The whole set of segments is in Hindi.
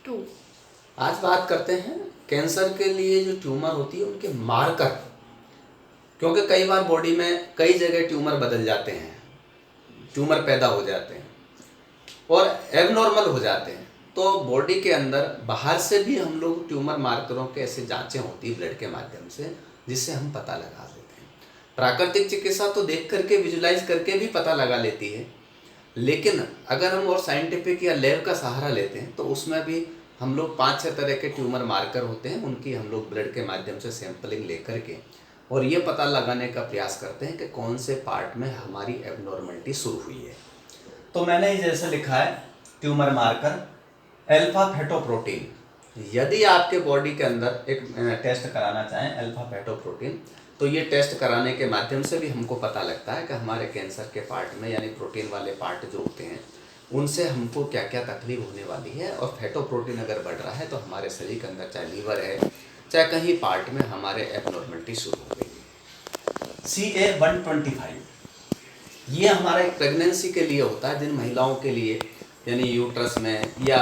2। आज बात करते हैं कैंसर के लिए जो ट्यूमर होती है उनके मार्कर, क्योंकि कई बार बॉडी में कई जगह ट्यूमर बदल जाते हैं, ट्यूमर पैदा हो जाते हैं और एबनॉर्मल हो जाते हैं। तो बॉडी के अंदर बाहर से भी हम लोग ट्यूमर मार्करों के ऐसे जांचें होती है ब्लड के माध्यम से, जिससे हम पता लगा देते हैं। प्राकृतिक चिकित्सा तो देख करके विजुलाइज करके भी पता लगा लेती है, लेकिन अगर हम और साइंटिफिक या लैब का सहारा लेते हैं तो उसमें भी हम लोग 5-6 तरह के ट्यूमर मार्कर होते हैं, उनकी हम लोग ब्लड के माध्यम से सैंपलिंग लेकर के और ये पता लगाने का प्रयास करते हैं कि कौन से पार्ट में हमारी एबनॉर्मलिटी शुरू हुई है। तो मैंने जैसे लिखा है ट्यूमर मार्कर अल्फा फेटोप्रोटीन। यदि आपके बॉडी के अंदर एक टेस्ट कराना चाहें अल्फा फेटोप्रोटीन, तो ये टेस्ट कराने के माध्यम से भी हमको पता लगता है कि हमारे कैंसर के पार्ट में यानी प्रोटीन वाले पार्ट जो होते हैं उनसे हमको क्या क्या तकलीफ होने वाली है। और फेटोप्रोटीन अगर बढ़ रहा है तो हमारे शरीर के अंदर चाहे लीवर है चाहे कहीं पार्ट में हमारे एबनॉर्मलिटी शुरू हो गई। CA-125 ये हमारा एक प्रेगनेंसी के लिए होता है, जिन महिलाओं के लिए यानी यूट्रस में या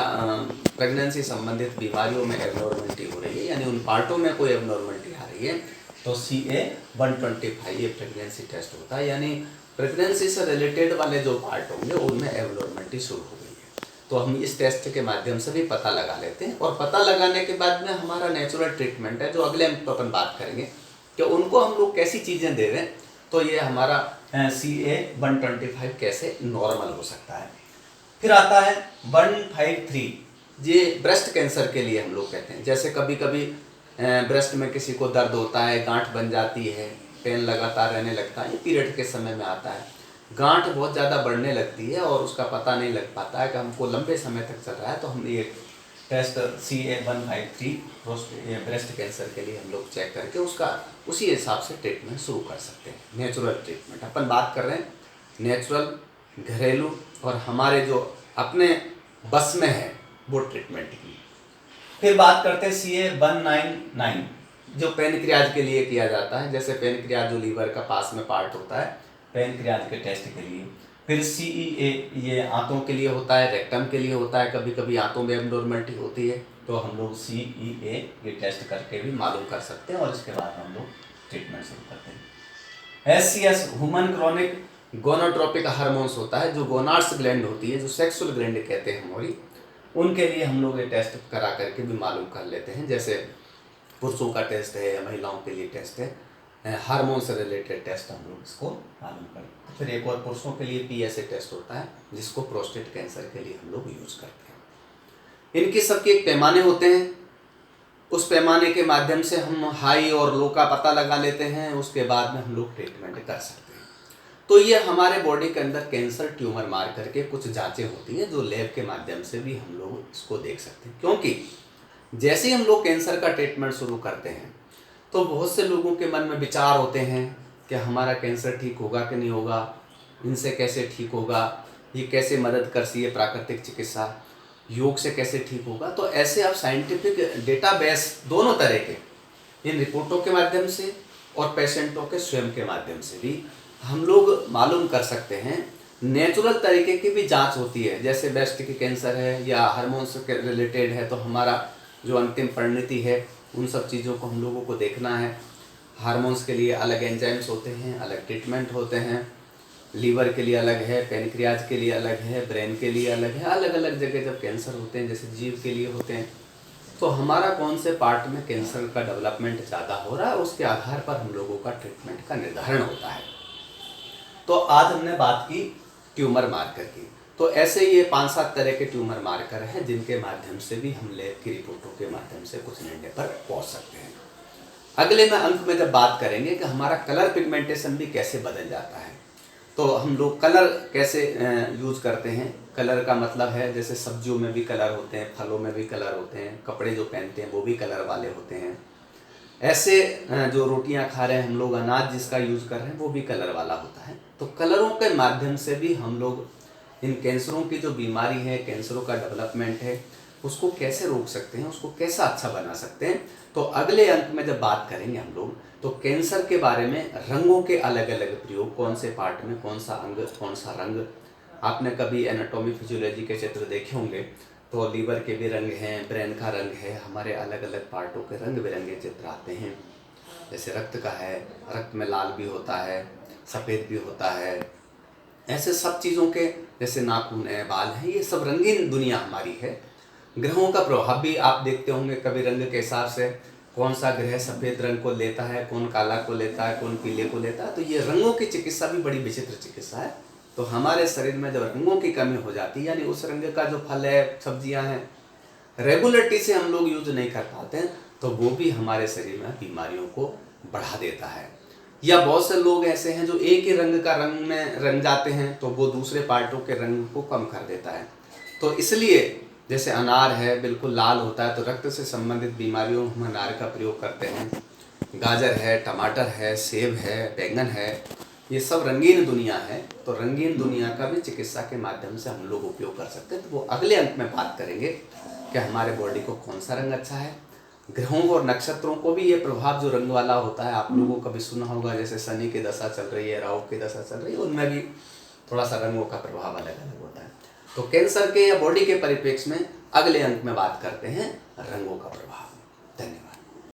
प्रेगनेंसी संबंधित बीमारियों में एबनॉर्मलिटी हो रही है यानी उन पार्टों में कोई एबनॉर्मलिटी आ रही है, तो CA-125 ये प्रेगनेंसी टेस्ट होता है। यानी प्रेगनेंसी से रिलेटेड वाले जो पार्ट होंगे उनमें एबनॉर्मलिटी शुरू हो गई है, तो हम इस टेस्ट के माध्यम से भी पता लगा लेते हैं। और पता लगाने के बाद में हमारा नेचुरल ट्रीटमेंट है जो अगले हम अपन बात करेंगे कि उनको हम लोग कैसी चीज़ें दे दें तो ये हमारा CA-125 कैसे नॉर्मल हो सकता है। फिर आता है 153, ये ब्रेस्ट कैंसर के लिए हम लोग कहते हैं। जैसे कभी कभी ब्रेस्ट में किसी को दर्द होता है, गांठ बन जाती है, पेन लगातार रहने लगता है, ये पीरियड के समय में आता है, गांठ बहुत ज़्यादा बढ़ने लगती है और उसका पता नहीं लग पाता है कि हमको लंबे समय तक चल रहा है, तो हम ये टेस्ट CA-153 ब्रेस्ट कैंसर के लिए हम लोग चेक करके उसका उसी हिसाब से ट्रीटमेंट शुरू कर सकते हैं। नेचुरल ट्रीटमेंट अपन बात कर रहे हैं, नेचुरल घरेलू और हमारे जो अपने बस में है वो ट्रीटमेंट की। फिर बात करते हैं CA-199 जो पैनक्रियाज के लिए किया जाता है। जैसे पैनक्रियाज जो लीवर का पास में पार्ट होता है, पैनक्रियाज के टेस्ट के लिए। फिर CEA ये आंतों के लिए होता है, रेक्टम के लिए होता है, कभी कभी आंतों में एबनॉर्मलिटी होती है तो हम लोग CEA ये टेस्ट करके भी मालूम कर सकते हैं और इसके बाद हम लोग ट्रीटमेंट शुरू करते हैं। SCS ह्यूमन क्रोनिक गोनोट्रोपिक हार्मोन्स होता है, जो गोनाड्स ग्लैंड होती है, जो सेक्सुअल ग्लैंड कहते हैं हमारी, उनके लिए हम लोग ये टेस्ट करा करके भी मालूम कर लेते हैं। जैसे पुरुषों का टेस्ट है या महिलाओं के लिए टेस्ट है, हार्मोन से रिलेटेड टेस्ट हम लोग इसको मालूम करें। फिर एक और पुरुषों के लिए PSA टेस्ट होता है जिसको प्रोस्टेट कैंसर के लिए हम लोग यूज करते हैं। इनके सबके एक पैमाने होते हैं, उस पैमाने के माध्यम से हम हाई और लो का पता लगा लेते हैं, उसके बाद में हम लोग ट्रीटमेंट कर सकते हैं। तो ये हमारे बॉडी के अंदर कैंसर ट्यूमर मार करके कुछ जांचें होती हैं जो लैब के माध्यम से भी हम लोग इसको देख सकते हैं। क्योंकि जैसे ही हम लोग कैंसर का ट्रीटमेंट शुरू करते हैं तो बहुत से लोगों के मन में विचार होते हैं कि हमारा कैंसर ठीक होगा कि नहीं होगा, इनसे कैसे ठीक होगा, ये कैसे मदद करती है प्राकृतिक चिकित्सा, योग से कैसे ठीक होगा। तो ऐसे आप साइंटिफिक डेटाबेस दोनों तरह के इन रिपोर्टों के माध्यम से और पेशेंटों के स्वयं के माध्यम से भी हम लोग मालूम कर सकते हैं। नेचुरल तरीके की भी जांच होती है, जैसे ब्रेस्ट की कैंसर है या हार्मोन्स के रिलेटेड है तो हमारा जो अंतिम परिणति है उन सब चीज़ों को हम लोगों को देखना है। हार्मोन्स के लिए अलग एंजाइम्स होते हैं, अलग ट्रीटमेंट होते हैं, लीवर के लिए अलग है, पैनक्रियाज के लिए अलग है, ब्रेन के लिए अलग है। अलग अलग जगह जब कैंसर होते हैं, जैसे जीव के लिए होते हैं, तो हमारा कौन से पार्ट में कैंसर का डेवलपमेंट ज़्यादा हो रहा है उसके आधार पर हम लोगों का ट्रीटमेंट का निर्धारण होता है। तो आज हमने बात की ट्यूमर मार्कर की। तो ऐसे ये 5-7 तरह के ट्यूमर मार्कर हैं जिनके माध्यम से भी हम लैब की रिपोर्टों के माध्यम से कुछ निर्णय पर पहुंच सकते हैं। अगले में अंक में जब बात करेंगे कि हमारा कलर पिगमेंटेशन भी कैसे बदल जाता है, तो हम लोग कलर कैसे यूज करते हैं। कलर का मतलब है जैसे सब्जियों में भी कलर होते हैं, फलों में भी कलर होते हैं, कपड़े जो पहनते हैं वो भी कलर वाले होते हैं। ऐसे जो रोटियां खा रहे हैं हम लोग, अनाज जिसका यूज कर रहे हैं वो भी कलर वाला होता है। तो कलरों के माध्यम से भी हम लोग इन कैंसरों की जो बीमारी है, कैंसरों का डेवलपमेंट है, उसको कैसे रोक सकते हैं, उसको कैसा अच्छा बना सकते हैं। तो अगले अंक में जब बात करेंगे हम लोग तो कैंसर के बारे में, रंगों के अलग अलग प्रयोग, कौन से पार्ट में कौन सा अंग, कौन सा रंग। आपने कभी एनाटॉमी फिजियोलॉजी के चित्र देखे होंगे तो लीवर के भी रंग हैं, ब्रेन का रंग है, हमारे अलग अलग पार्टों के रंग बिरंगे चित्र आते हैं। जैसे रक्त का है, रक्त में लाल भी होता है, सफ़ेद भी होता है। ऐसे सब चीज़ों के, जैसे नाखून है, बाल हैं, ये सब रंगीन दुनिया हमारी है। ग्रहों का प्रभाव भी आप देखते होंगे कभी रंग के हिसाब से, कौन सा ग्रह सफ़ेद रंग को लेता है, कौन काला को लेता है, कौन पीले को लेता है। तो ये रंगों की चिकित्सा भी बड़ी विचित्र चिकित्सा है। तो हमारे शरीर में जब रंगों की कमी हो जाती है, यानी उस रंग का जो फल है, सब्जियां हैं, रेगुलरिटी से हम लोग यूज नहीं कर पाते हैं, तो वो भी हमारे शरीर में बीमारियों को बढ़ा देता है। या बहुत से लोग ऐसे हैं जो एक ही रंग का रंग में रंग जाते हैं, तो वो दूसरे पार्टों के रंग को कम कर देता है। तो इसलिए जैसे अनार है बिल्कुल लाल होता है, तो रक्त से संबंधित बीमारियों में हम अनार का प्रयोग करते हैं। गाजर है, टमाटर है, सेब है, बैंगन है, ये सब रंगीन दुनिया है। तो रंगीन दुनिया का भी चिकित्सा के माध्यम से हम लोग उपयोग कर सकते हैं। तो वो अगले अंक में बात करेंगे कि हमारे बॉडी को कौन सा रंग अच्छा है। ग्रहों और नक्षत्रों को भी ये प्रभाव जो रंग वाला होता है, आप लोगों को कभी सुना होगा, जैसे शनि की दशा चल रही है, राहु की दशा चल रही है, उनमें भी थोड़ा सा रंगों का प्रभाव अलग अलग होता है। तो कैंसर के या बॉडी के परिप्रेक्ष्य में अगले अंक में बात करते हैं रंगों का प्रभाव। धन्यवाद।